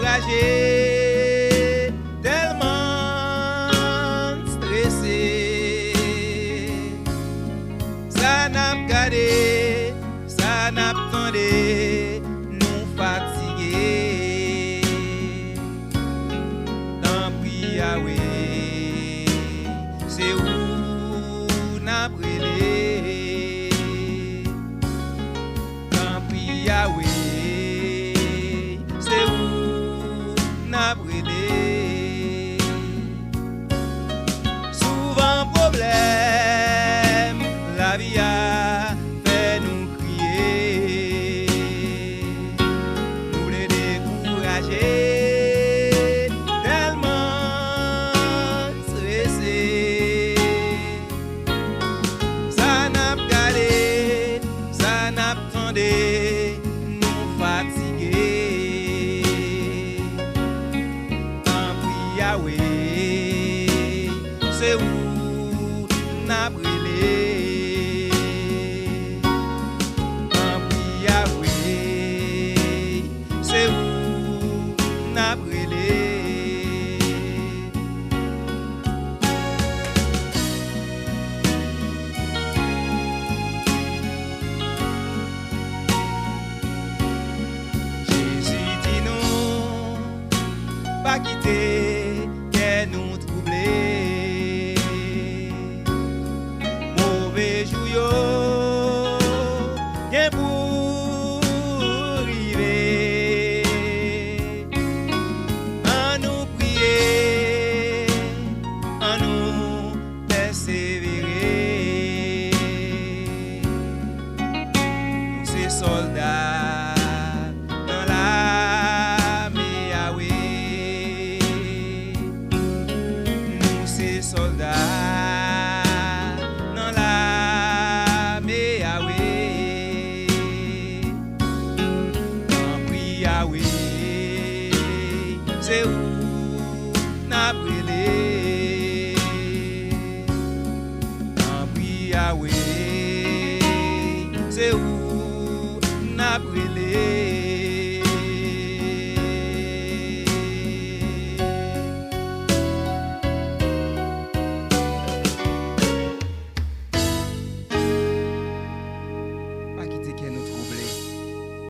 découragé, tellement stressé. Ça n'a pas gardé, ça n'a pas tendé, nous fatigués. Tant pis, Yahweh, c'est où n'a brûlé. Tant pis, Yahweh, c'est où n'a brûlé. Souvent problème, la vie a fait nous crier, nous les décourager, tellement stressés. Ça n'a pas gardé, ça n'a pas tendé, nous fatigués. Tant pis, Yahweh, c'est où n'a brûlé. Tant pis, Yahweh, c'est où n'a brûlé. Jésus dit non, pas quitter, qu'elle nous troubler. Mauvais jouyau, bien pour arriver. En nous prier, en nous persévérer. Nous ces soldats dans l'armée Yahweh. Nous ces soldats dans l'armée Yahweh. Tant pis, Yahweh, c'est où n'a brûlé.